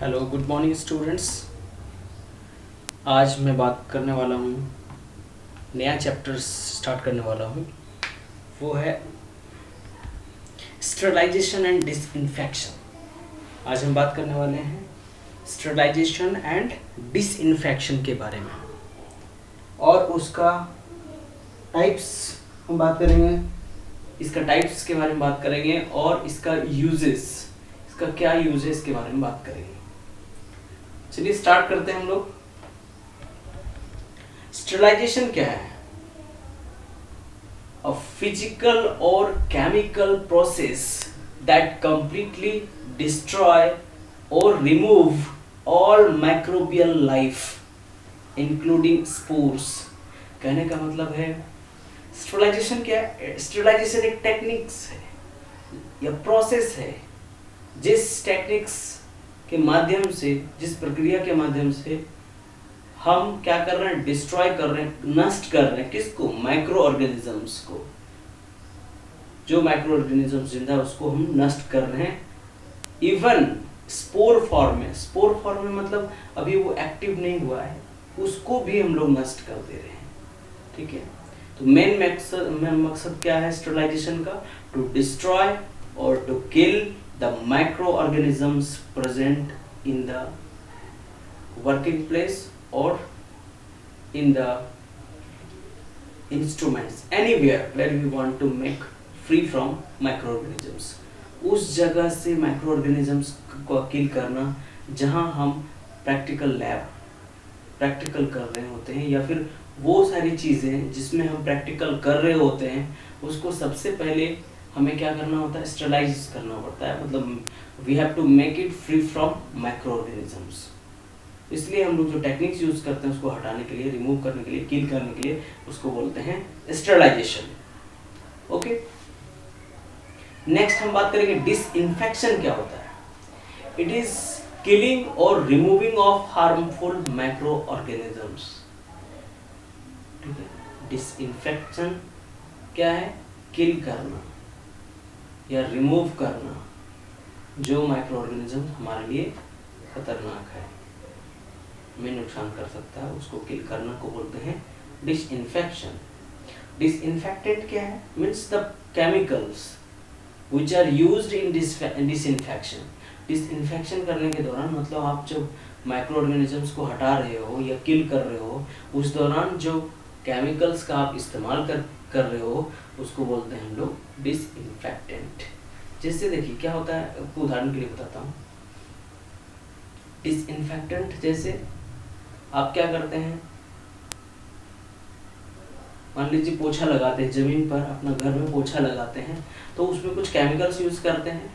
Hello good morning students. आज मैं बात करने वाला हूँ, नया चैप्टर स्टार्ट करने वाला हूँ। वो है स्टरलाइजेशन एंड डिसइंफेक्शन। आज हम बात करने वाले हैं स्टरलाइजेशन एंड डिसइंफेक्शन के बारे में, और उसका टाइप्स हम बात करेंगे। इसका टाइप्स के बारे में बात करेंगे और इसका यूजेस, इसका क्या यूज है इसके बारे में बात करेंगे। चलिए स्टार्ट करते हैं हम लोग। स्टरलाइजेशन क्या है? अ फिजिकल और chemical process that completely destroy और remove all microbial life including spores. कहने का मतलब है स्टरलाइजेशन क्या है? स्टरलाइजेशन एक टेक्निक्स है या प्रोसेस है, जिस टेक्निक्स के माध्यम से, जिस प्रक्रिया के माध्यम से हम क्या कर रहे हैं, डिस्ट्रॉय कर रहे हैं, नष्ट कर रहे हैं। किसको? माइक्रो ऑर्गेनिजम्स को। जो माइक्रो ऑर्गेनिज्म जिंदा है उसको हम नष्ट कर रहे हैं। इवन स्पोर फॉर्म में, स्पोर फॉर्म में मतलब अभी वो एक्टिव नहीं हुआ है, उसको भी हम लोग नष्ट कर दे रहे हैं। ठीक है, तो मेन मकसद क्या है स्टरलाइजेशन का? टू डिस्ट्रॉय और to kill the microorganisms present in the working place or in the instruments, anywhere where we want to make free from microorganisms। उस जगह से microorganisms को किल करना जहां हम प्रैक्टिकल कर रहे होते हैं, या फिर वो सारी चीज़ें जिसमें हम प्रैक्टिकल कर रहे होते हैं, उसको सबसे पहले हमें क्या करना होता है? स्टरलाइज करना पड़ता है। मतलब we have to make it free from micro organisms. इसलिए हम लोग जो टेक्निक्स यूज करते हैं उसको हटाने के लिए, रिमूव करने के लिए, किल करने के लिए, उसको बोलते हैं स्टरलाइजेशन। ओके, नेक्स्ट हम बात करेंगे डिसइंफेक्शन क्या होता है। इट इज किलिंग और removing of harmful micro organisms. ठीक है, डिसइंफेक्शन क्या है? किल करना या रिमूव करना जो माइक्रो ऑर्गेनिज्म हमारे लिए खतरनाक है, हमें नुकसान कर सकता है, उसको किल करना को बोलते हैं डिसइंफेक्शन। डिसइंफेक्टेंट क्या है? Means the chemicals which are used in disinfection. Disinfection करने के दौरान मतलब आप जब माइक्रो ऑर्गेनिजम्स को हटा रहे हो या किल कर रहे हो, उस दौरान जो केमिकल्स का आप इस्तेमाल कर रहे हो उसको बोलते हैं हम लोग डिसइंफेक्टेंट। जैसे देखिए क्या होता है, आपको उदाहरण के लिए बताता हूँ। डिसइंफेक्टेंट जैसे आप क्या करते हैं, मान लीजिए पोछा लगाते हैं, जमीन पर अपना घर में पोछा लगाते हैं, तो उसमें कुछ केमिकल्स यूज करते हैं,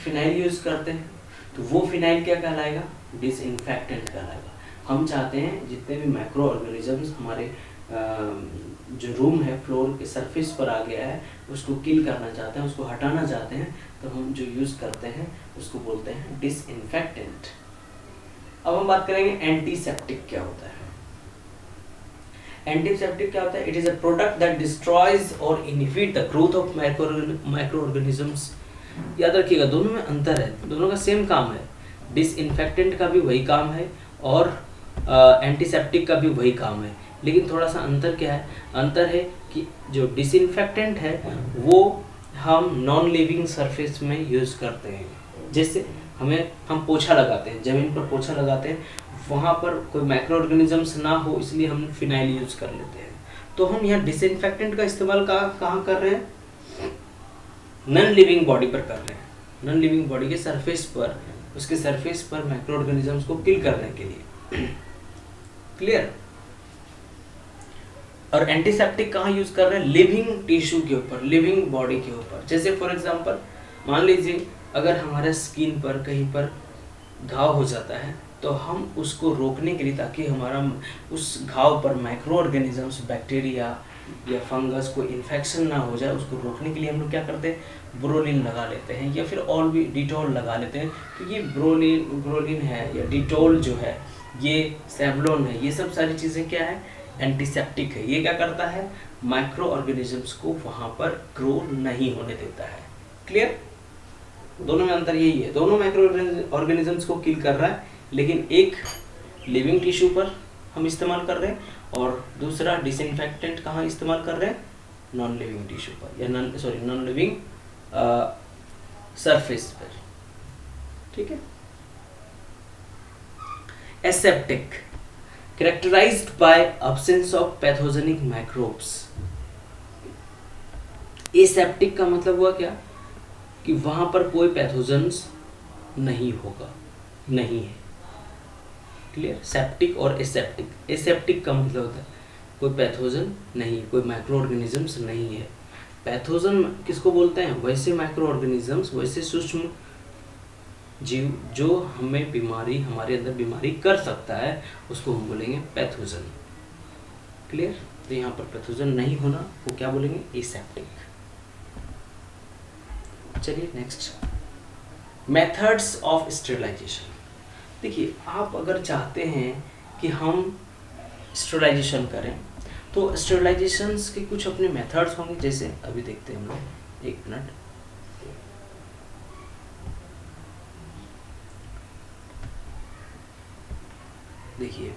फिनाइल यूज करते हैं, तो वो फिनाइल क्या कहलाएगा? डिसइंफेक्टेंट कहलाएगा। हम चाहते हैं जितने भी माइक्रो ऑर्गेनिजम्स हमारे जो रूम है, फ्लोर के सरफेस पर आ गया है, उसको किल करना चाहते हैं, उसको हटाना चाहते हैं, तो हम जो यूज़ करते हैं उसको बोलते हैं डिसइंफेक्टेंट। अब हम बात करेंगे एंटीसेप्टिक क्या होता है। एंटीसेप्टिक क्या होता है? It is a product that destroys और inhibit the growth of micro organisms. याद रखिएगा दोनों में अंतर है, दोनों का सेम काम है। डिसइंफेक्टेंट का भी वही काम है और एंटीसेप्टिक का भी वही काम है, लेकिन थोड़ा सा अंतर क्या है? अंतर है कि जो डिसइंफेक्टेंट है वो हम नॉन लिविंग सरफेस में यूज़ करते हैं। जैसे हम पोछा लगाते हैं, ज़मीन पर पोछा लगाते हैं, वहाँ पर कोई माइक्रो ऑर्गेनिजम्स ना हो इसलिए हम फिनाइल यूज़ कर लेते हैं। तो हम यहाँ डिसइंफेक्टेंट का इस्तेमाल कहाँ कर रहे हैं? नॉन लिविंग बॉडी पर कर रहे हैं, नॉन लिविंग बॉडी के सरफेस पर, उसके सरफेस पर माइक्रो ऑर्गेनिजम्स को किल करने के लिए। क्लियर? और एंटीसेप्टिक कहाँ यूज कर रहे हैं? लिविंग टिश्यू के ऊपर, लिविंग बॉडी के ऊपर। जैसे फॉर एग्जांपल मान लीजिए अगर हमारे स्किन पर कहीं पर घाव हो जाता है, तो हम उसको रोकने के लिए, ताकि हमारा उस घाव पर माइक्रो ऑर्गेनिजम्स, बैक्टीरिया या फंगस को इन्फेक्शन ना हो जाए, उसको रोकने के लिए हम लोग क्या करते हैं? ब्रोलिन लगा लेते हैं, या फिर और भी डिटॉल लगा लेते हैं। तो ये ब्रोलिन है या डिटॉल जो है, ये सेवलॉन है, ये सब सारी चीज़ें क्या है? एंटीसेप्टिक है। ये क्या करता है? माइक्रो ऑर्गेनिजम्स को वहाँ पर ग्रो नहीं होने देता है। क्लियर? दोनों में अंतर यही है, दोनों माइक्रो ऑर्गेनिजम्स को किल कर रहा है, लेकिन एक लिविंग टिश्यू पर हम इस्तेमाल कर रहे हैं और दूसरा डिसइंफेक्टेंट कहाँ इस्तेमाल कर रहे हैं, नॉन लिविंग टिश्यू पर या नॉन लिविंग सरफेस पर। ठीक है। Aseptic, characterized by absence of pathogenic microbes। Aseptic का मतलब हुआ क्या कि वहां पर कोई पैथोजन्स नहीं होगा, नहीं है। क्लियर। सेप्टिक और एसेप्टिक। एसेप्टिक का मतलब होता है कोई पैथोजन नहीं, कोई माइक्रो ऑर्गेनिजम्स नहीं है। पैथोजन किसको बोलते हैं, वैसे माइक्रो ऑर्गेनिजम्स, वैसे सूक्ष्म जीव जो हमें बीमारी, हमारे अंदर बीमारी कर सकता है, उसको हम बोलेंगे पैथोजन। क्लियर। तो यहाँ पर पैथोजन नहीं होना, वो क्या बोलेंगे, एसेप्टिक। चलिए नेक्स्ट, मेथड्स ऑफ स्टेरिलाइजेशन। देखिए, आप अगर चाहते हैं कि हम स्टेरिलाइजेशन करें तो स्टेरिलाइजेशन के कुछ अपने मेथड्स होंगे, जैसे अभी देखते हैं हम लोग, एक मिनट। देखिए,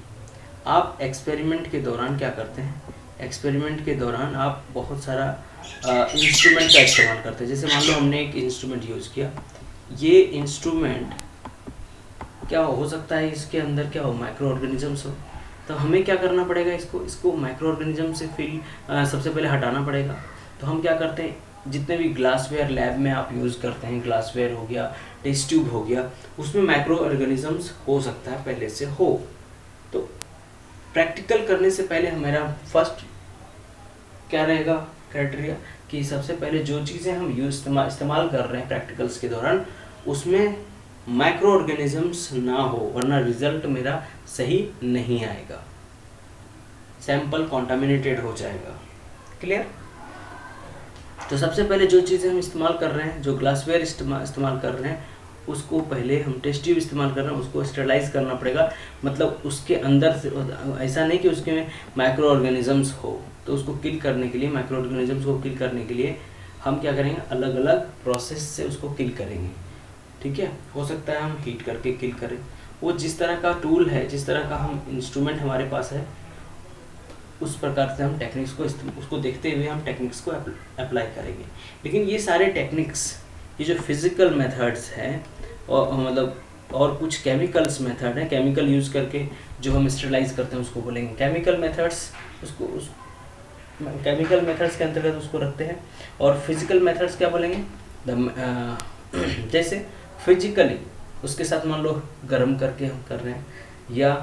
आप एक्सपेरिमेंट के दौरान क्या करते हैं, एक्सपेरिमेंट के दौरान आप बहुत सारा इंस्ट्रूमेंट का इस्तेमाल करते हैं। जैसे मान लो हमने एक इंस्ट्रूमेंट यूज़ किया, ये इंस्ट्रूमेंट क्या हो सकता है, इसके अंदर क्या हो, माइक्रो ऑर्गेनिजम्स हो, तो हमें क्या करना पड़ेगा, इसको माइक्रो ऑर्गेनिज्म से फिर सबसे पहले हटाना पड़ेगा। तो हम क्या करते हैं, जितने भी ग्लासवेयर लैब में आप यूज़ करते हैं, ग्लासवेयर हो गया, टेस्ट ट्यूब हो गया, उसमें माइक्रो ऑर्गेनिजम्स हो सकता है पहले से हो। तो प्रैक्टिकल करने से पहले हमारा फर्स्ट क्या रहेगा क्राइटेरिया, कि सबसे पहले जो चीज़ें हम इस्तेमाल कर रहे हैं प्रैक्टिकल्स के दौरान, उसमें माइक्रो ऑर्गेनिजम्स ना हो, वरना रिजल्ट मेरा सही नहीं आएगा, सैंपल कॉन्टामिनेटेड हो जाएगा। क्लियर। तो सबसे पहले जो चीज़ें हम इस्तेमाल कर रहे हैं, जो ग्लासवेयर इस्तेमाल कर रहे हैं, उसको पहले हम टेस्ट ट्यूब इस्तेमाल कर रहे हैं, उसको स्टेरिलाइज करना पड़ेगा। मतलब उसके अंदर से, ऐसा नहीं कि उसके में माइक्रो ऑर्गेनिजम्स हो, तो उसको किल करने के लिए, माइक्रो ऑर्गेनिजम्स को किल करने के लिए हम क्या करेंगे, अलग अलग प्रोसेस से उसको किल करेंगे। ठीक है। हो सकता है हम हीट करके किल करें, वो जिस तरह का टूल है, जिस तरह का हम इंस्ट्रूमेंट हमारे पास है, उस प्रकार से हम टेक्निक्स को उसको देखते हुए हम टेक्निक्स को अप्लाई करेंगे। लेकिन ये सारे टेक्निक्स, ये जो फिजिकल मेथड्स हैं, और मतलब और कुछ केमिकल्स मेथड है, केमिकल यूज़ करके जो हम स्टेरिलाइज करते हैं उसको बोलेंगे केमिकल मेथड्स। उस केमिकल मेथड्स के अंतर्गत उसको रखते हैं। और फिजिकल मेथड्स क्या बोलेंगे, जैसे फिजिकली उसके साथ मान लो गर्म करके हम कर रहे हैं, या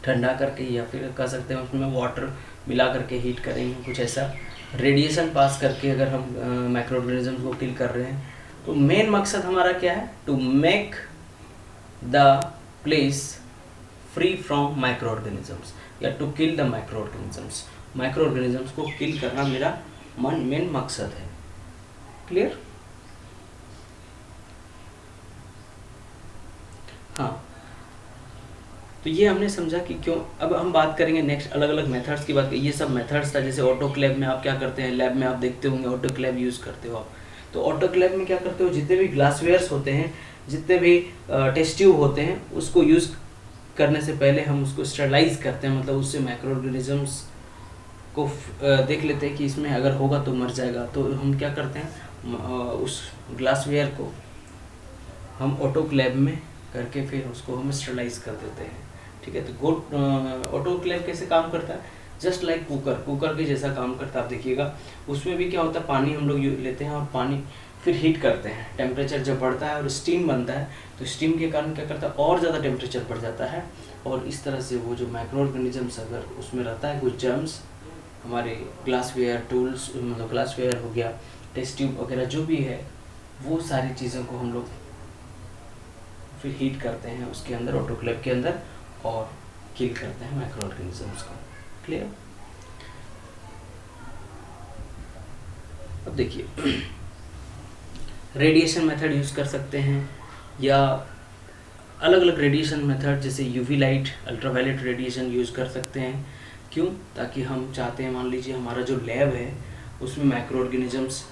ठंडा करके, या फिर कह सकते हैं उसमें वाटर मिला करके हीट करेंगे, कुछ ऐसा रेडिएशन पास करके अगर हम माइक्रो ऑर्गेनिजम्स को किल कर रहे हैं। तो मेन मकसद हमारा क्या है, to make the place free from micro organisms, या to kill the micro organisms. Micro organisms को किल करना मेरा मेन मकसद है। क्लियर। हाँ, तो ये हमने समझा कि क्यों। अब हम बात करेंगे नेक्स्ट, अलग अलग मेथड्स की बात। ये सब मेथड्स था, जैसे ऑटोक्लेव में आप क्या करते हैं, लैब में आप देखते होंगे ऑटोक्लेव यूज़ करते हो आप। तो ऑटोक्लेव में क्या करते हो, जितने भी ग्लासवेयर्स होते हैं, जितने भी टेस्ट ट्यूब होते हैं, उसको यूज़ करने से पहले हम उसको स्टेरिलाइज करते हैं। मतलब उससे माइक्रो ऑर्गेनिजम्स को देख लेते हैं कि इसमें अगर होगा तो मर जाएगा। तो हम क्या करते हैं, उस ग्लासवेयर को हम ऑटोक्लेव में करके फिर उसको हम स्टेरिलाइज कर देते हैं। ठीक है। तो ऑटोक्लेव कैसे काम करता है, जस्ट लाइक कुकर के जैसा काम करता है। आप देखिएगा उसमें भी क्या होता है, पानी हम लोग लेते हैं और पानी फिर हीट करते हैं। टेम्परेचर जब बढ़ता है और स्टीम बनता है, तो स्टीम के कारण क्या करता है, और ज़्यादा टेम्परेचर बढ़ जाता है, और इस तरह से वो जो माइक्रो ऑर्गेनिजम्स अगर उसमें रहता है, कुछ जर्म्स, हमारे ग्लासवेयर टूल्स, मतलब ग्लासवेयर हो गया, टेस्ट ट्यूब वगैरह जो भी है, वो सारी चीज़ों को हम लोग फिर हीट करते हैं उसके अंदर, ऑटोक्लेव के अंदर, और किल करते हैं माइक्रो ऑर्गेनिजम्स को। क्लियर। अब देखिए, रेडिएशन मेथड यूज़ कर सकते हैं, या अलग अलग रेडिएशन मेथड, जैसे UV light, ultraviolet radiation use कर सकते हैं। क्यों, ताकि हम चाहते हैं, मान लीजिए हमारा जो लैब है उसमें माइक्रो ऑर्गेनिजम्स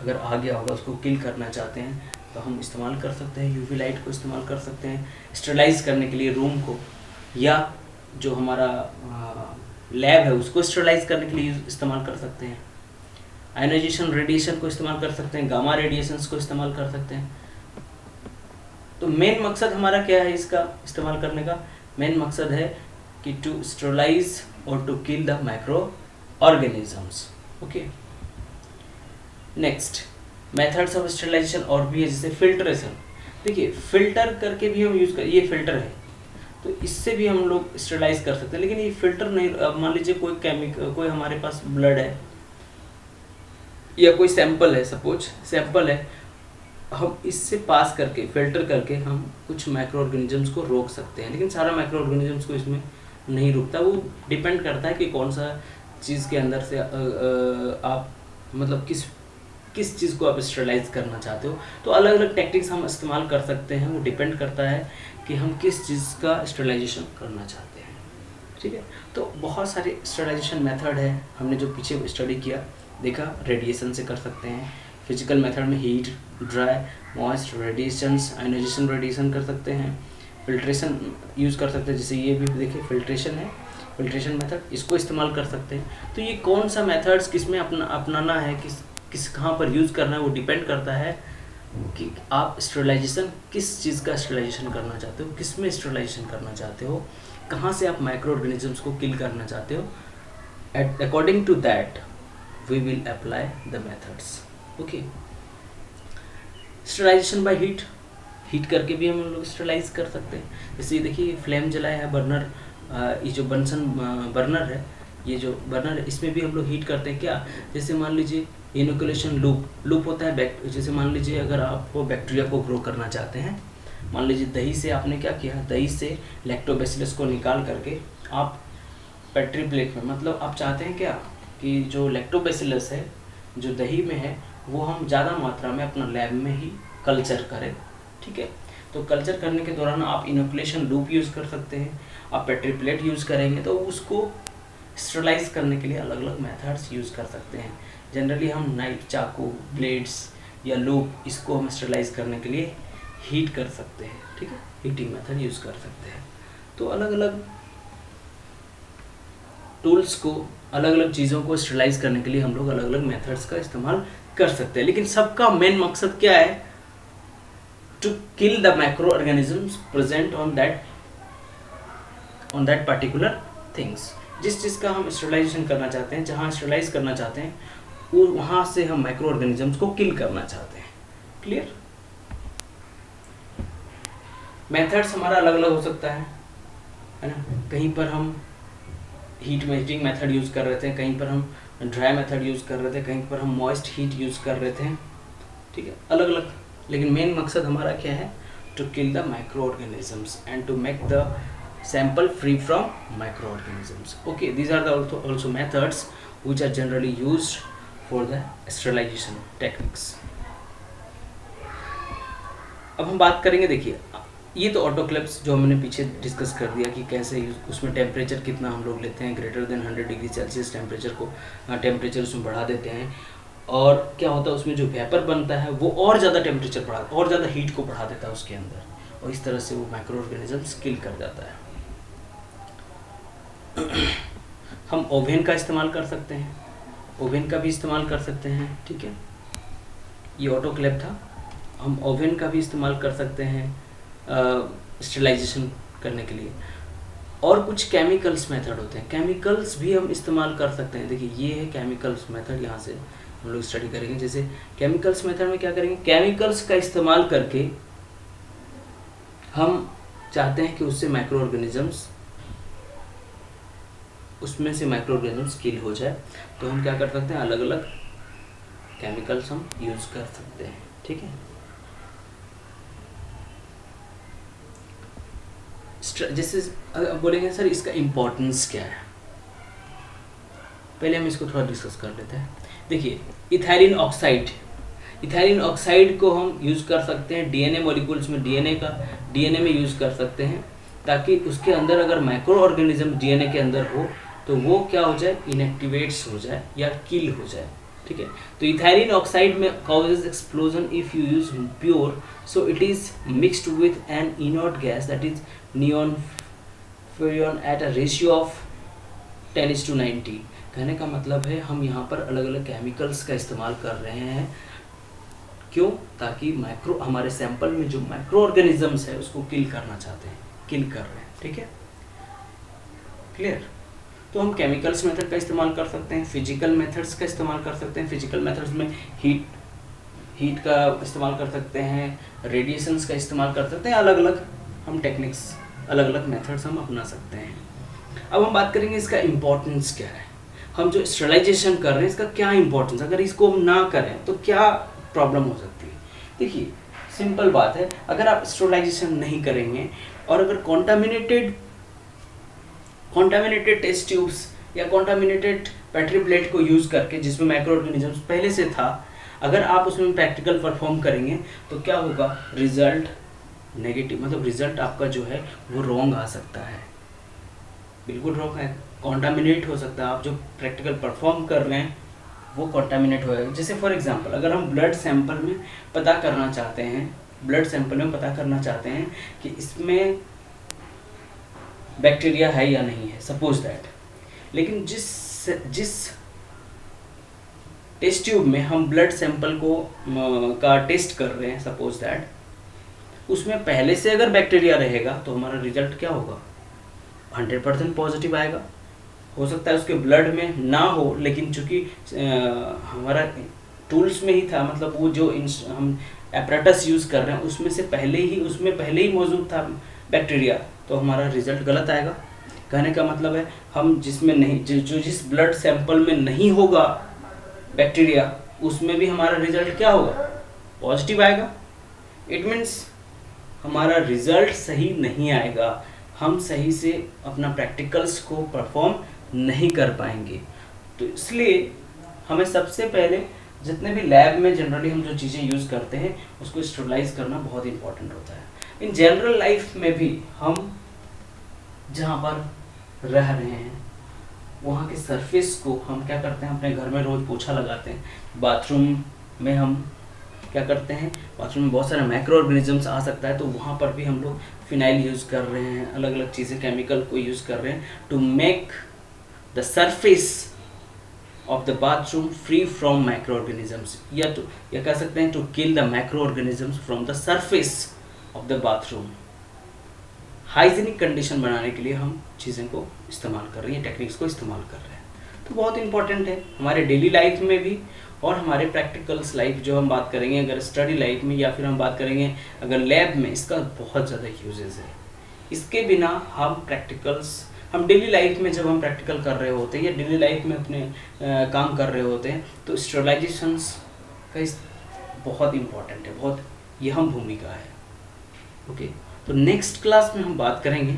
अगर आ गया होगा उसको किल करना चाहते हैं तो हम इस्तेमाल कर सकते हैं यूवी लाइट को इस्तेमाल कर सकते हैं स्टरलाइज करने के लिए रूम को, या जो हमारा लैब है उसको स्टरलाइज करने के लिए इस्तेमाल कर सकते हैं। आयोनाइजेशन रेडिएशन को इस्तेमाल कर सकते हैं, गामा रेडिएशंस को इस्तेमाल कर सकते हैं। तो मेन मकसद हमारा क्या है इसका इस्तेमाल करने का? मेन मकसद है कि टू स्टरलाइज और to kill the micro organisms. Okay, next methods of sterilisation और भी है, जैसे फिल्ट्रेशन। देखिए फिल्टर करके भी हम यूज़ कर, ये फिल्टर है तो इससे भी हम लोग स्टरलाइज कर सकते हैं, लेकिन ये फिल्टर नहीं। अब मान लीजिए कोई केमिकल, कोई हमारे पास ब्लड है या कोई सैंपल है, सपोज सैंपल है, हम इससे पास करके फिल्टर करके हम कुछ माइक्रो ऑर्गेनिजम्स को रोक सकते हैं, लेकिन सारा माइक्रो ऑर्गेनिजम्स को इसमें नहीं रुकता। वो डिपेंड करता है कि कौन सा चीज़ के अंदर से आप मतलब किस चीज़ को आप स्टरलाइज करना चाहते हो। तो अलग अलग टेक्निक्स हम इस्तेमाल कर सकते हैं, वो डिपेंड करता है कि हम किस चीज़ का स्टरलाइजेशन करना चाहते हैं। ठीक है, तो बहुत सारे स्टरलाइजेशन मेथड है, हमने जो पीछे स्टडी किया देखा, रेडिएशन से कर सकते हैं, फिजिकल मेथड में heat, dry, moist, radiations, ionisation radiation कर सकते हैं, फिल्ट्रेशन यूज़ कर सकते हैं, जैसे ये भी देखिए फिल्ट्रेशन है, फिल्ट्रेशन मेथड, इसको इस्तेमाल कर सकते हैं। तो ये कौन सा मेथड्स किस में अपनाना है, किस कहाँ पर यूज़ करना है, वो डिपेंड करता है कि आप स्टरलाइजेशन किस चीज़ का स्टरलाइजेशन करना चाहते हो, किस में स्टरलाइजेशन करना चाहते हो, कहाँ से आप माइक्रो ऑर्गेनिजम्स को किल करना चाहते हो। According to that we will apply the methods. Okay, sterilisation by heat करके भी हम लोग स्टरलाइज कर सकते हैं। जैसे देखिए फ्लेम जलाया है, बर्नर, ये जो बंसन बर्नर है, ये जो बर्नर है इसमें भी हम लोग हीट करते हैं। क्या, जैसे मान लीजिए इनोकुलेशन लूप होता है, जैसे मान लीजिए अगर आप बैक्टीरिया को ग्रो करना चाहते हैं, मान लीजिए दही से आपने क्या किया, दही से लैक्टोबैसिलस को निकाल करके आप पेट्री प्लेट में, मतलब आप चाहते हैं क्या कि जो लैक्टोबैसिलस है जो दही में है वो हम ज़्यादा मात्रा में अपना लैब में ही कल्चर करें। ठीक है, तो कल्चर करने के दौरान आप इनोकुलेशन लूप यूज़ कर सकते हैं, आप पेट्री प्लेट यूज़ करेंगे तो उसको स्टरलाइज करने के लिए अलग अलग मेथड्स यूज़ कर सकते हैं। जनरली हम नाइफ, चाकू, ब्लेड्स या लूप, इसको हम स्टरलाइज करने के लिए हीट कर सकते हैं। ठीक है, हीटिंग मेथड यूज़ कर सकते हैं। तो अलग अलग टूल्स को, अलग अलग चीज़ों को स्टरलाइज करने के लिए हम लोग अलग अलग मेथड्स का इस्तेमाल कर सकते हैं, लेकिन सबका मेन मकसद क्या है? To kill the micro organisms present on that particular things. जिस चीज़ का हम स्टरलाइजेशन करना चाहते हैं, जहाँ स्टरलाइज करना चाहते हैं, वो वहाँ से हम माइक्रो ऑर्गेनिजम्स को किल करना चाहते हैं। क्लियर? मेथड्स हमारा अलग अलग हो सकता है ना। कहीं पर हम हीटिंग मेथड यूज़ कर रहे थे, कहीं पर हम ड्राई मेथड यूज़ कर रहे थे, कहीं पर हम मॉइस्ट हीट यूज़ कर रहे थे। ठीक है, अलग अलग, लेकिन मेन मकसद हमारा क्या है? To kill the micro organisms and to make the sample free from microorganisms. Okay, these are the also methods which are generally used for the sterilization techniques. अब हम बात करेंगे, देखिए ये तो ऑटोक्लेव्स जो हमने पीछे डिस्कस कर दिया कि कैसे उसमें टेम्परेचर कितना हम लोग लेते हैं, greater than 100 degree Celsius temperature उसमें बढ़ा देते हैं, और क्या होता है उसमें जो वेपर बनता है वो और ज़्यादा टेम्परेचर बढ़ा, और ज़्यादा हीट को बढ़ा देता है उसके अंदर, और इस तरह से वो माइक्रो ऑर्गेनिजम्स किल कर जाता है। हम ओवन का इस्तेमाल कर सकते हैं, ओवन का भी इस्तेमाल कर सकते हैं। ठीक है, ये ऑटोक्लेव था, हम ओवन का भी इस्तेमाल कर सकते हैं स्टरलाइजेशन करने के लिए। और कुछ केमिकल्स मेथड होते हैं, केमिकल्स भी हम इस्तेमाल कर सकते हैं। देखिए ये है केमिकल्स मेथड, यहाँ से हम लोग स्टडी करेंगे। जैसे केमिकल्स मेथड में क्या करेंगे, केमिकल्स का इस्तेमाल करके हम चाहते हैं कि उससे माइक्रो ऑर्गेनिजम्स, उसमें से माइक्रो ऑर्गेनिजम्स किल हो जाए, तो हम क्या कर सकते हैं, अलग अलग केमिकल्स हम यूज कर सकते हैं। ठीक है, जैसे बोलेंगे सर इसका इम्पोर्टेंस क्या है, पहले हम इसको थोड़ा डिस्कस कर लेते हैं। देखिए इथाइलिन ऑक्साइड को हम यूज़ कर सकते हैं डीएनए मॉलिक्यूल्स में, डीएनए में यूज़ कर सकते हैं, ताकि उसके अंदर अगर माइक्रो ऑर्गेनिज्म डीएनए के अंदर हो तो वो क्या हो जाए, इनएक्टिवेट्स हो जाए या किल हो जाए। ठीक है। तो इथाइलिन ऑक्साइड में causes explosion if you use pure, so it is mixed with an inert gas that is neon freon at a ratio of 10:90। कहने का मतलब है हम यहाँ पर अलग अलग केमिकल्स का इस्तेमाल कर रहे हैं, क्यों? ताकि माइक्रो हमारे सैंपल में जो माइक्रो ऑर्गेनिजम्स है उसको किल करना चाहते हैं, किल कर रहे हैं, ठीक है, क्लियर। तो हम केमिकल्स मेथड का इस्तेमाल कर सकते हैं, फिजिकल मेथड्स का इस्तेमाल कर सकते हैं। फिजिकल मेथड्स में हीट का इस्तेमाल कर सकते हैं, रेडिएशंस का इस्तेमाल कर सकते हैं, अलग अलग हम टेक्निक्स, अलग अलग मेथड्स हम अपना सकते हैं। अब हम बात करेंगे इसका इम्पोर्टेंस क्या है। हम जो स्टरलाइजेशन कर रहे हैं इसका क्या इम्पोर्टेंस, अगर इसको हम ना करें तो क्या प्रॉब्लम हो सकती है। देखिए सिंपल बात है, अगर आप स्टरलाइजेशन नहीं करेंगे और अगर कॉन्टामिनेटेड टेस्ट ट्यूब्स या कॉन्टामिनेटेड पेट्री प्लेट को यूज़ करके जिसमें माइक्रो ऑर्गेनिजम्स पहले से था, अगर आप उसमें प्रैक्टिकल परफॉर्म करेंगे तो क्या होगा, रिजल्ट नेगेटिव, मतलब रिजल्ट आपका जो है वो रॉन्ग आ सकता है, बिल्कुल रॉन्ग है, कॉन्टामिनेट हो सकता है। आप जो प्रैक्टिकल परफॉर्म कर रहे हैं वो कॉन्टामिनेट होएगा। जैसे फॉर एग्जांपल अगर हम ब्लड सैंपल में पता करना चाहते हैं कि इसमें बैक्टीरिया है या नहीं है, सपोज दैट, लेकिन जिस टेस्ट ट्यूब में हम ब्लड सैंपल का टेस्ट कर रहे हैं, सपोज दैट, उसमें पहले से अगर बैक्टीरिया रहेगा तो हमारा रिजल्ट क्या होगा, 100% पॉजिटिव आएगा। हो सकता है उसके ब्लड में ना हो, लेकिन चूंकि हमारा टूल्स में ही था, मतलब वो जो हम एपरेटस यूज़ कर रहे हैं उसमें पहले ही मौजूद था बैक्टीरिया, तो हमारा रिजल्ट गलत आएगा। कहने का मतलब है हम जिसमें नहीं, जिस ब्लड सैंपल में नहीं होगा बैक्टीरिया, उसमें भी हमारा रिजल्ट क्या होगा, पॉजिटिव आएगा। इट मीन्स हमारा रिजल्ट सही नहीं आएगा, हम सही से अपना प्रैक्टिकल्स को परफॉर्म नहीं कर पाएंगे। तो इसलिए हमें सबसे पहले जितने भी लैब में जनरली हम जो चीज़ें यूज़ करते हैं उसको स्टरलाइज करना बहुत इंपॉर्टेंट होता है। इन जनरल लाइफ में भी हम जहाँ पर रह रहे हैं वहाँ के सरफेस को हम क्या करते हैं, अपने घर में रोज़ पोछा लगाते हैं, बाथरूम में हम क्या करते हैं, बाथरूम में बहुत सारे माइक्रो ऑर्गेनिजम्स आ सकता है, तो वहाँ पर भी हम लोग फिनाइल यूज़ कर रहे हैं, अलग अलग चीज़ें केमिकल को यूज़ कर रहे हैं to make the surface of the bathroom free from micro organisms, या कह सकते हैं to kill the micro organisms from the surface of the bathroom. Hygienic condition बनाने के लिए हम चीज़ें को इस्तेमाल कर रहे हैं, टेक्निक्स को इस्तेमाल कर रहे हैं। तो बहुत इंपॉर्टेंट है हमारे डेली लाइफ में भी और हमारे प्रैक्टिकल्स लाइफ जो हम बात करेंगे, अगर स्टडी लाइफ में या फिर हम बात करेंगे अगर लैब में, इसका बहुत ज़्यादा यूजेस है। इसके बिना हम डेली लाइफ में जब हम प्रैक्टिकल कर रहे होते हैं या डेली लाइफ में अपने काम कर रहे होते हैं तो स्टरलाइजेशंस का बहुत इम्पॉर्टेंट है, बहुत अहम भूमिका है। ओके, तो नेक्स्ट क्लास में हम बात करेंगे।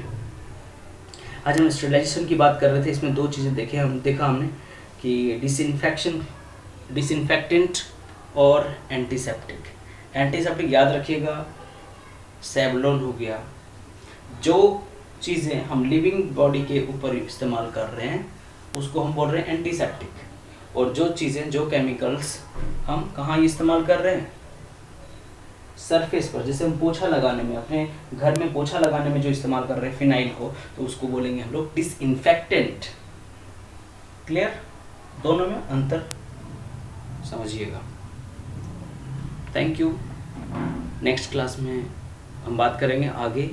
आज हम स्टरलाइजेशन की बात कर रहे थे, इसमें दो चीज़ें देखा हमने कि डिसइंफेक्टेंट और एंटीसेप्टिक याद रखिएगा, सेवलॉन हो गया। जो चीज़ें हम लिविंग बॉडी के ऊपर इस्तेमाल कर रहे हैं उसको हम बोल रहे हैं एंटीसेप्टिक, और जो केमिकल्स हम कहाँ इस्तेमाल कर रहे हैं, सरफेस पर। जैसे हम पोछा लगाने में, अपने घर में पोछा लगाने में जो इस्तेमाल कर रहे हैं फिनाइल को, तो उसको बोलेंगे हम लोग डिसइंफेक्टेंट। क्लियर, दोनों में अंतर समझिएगा। Thank you. नेक्स्ट क्लास में हम बात करेंगे आगे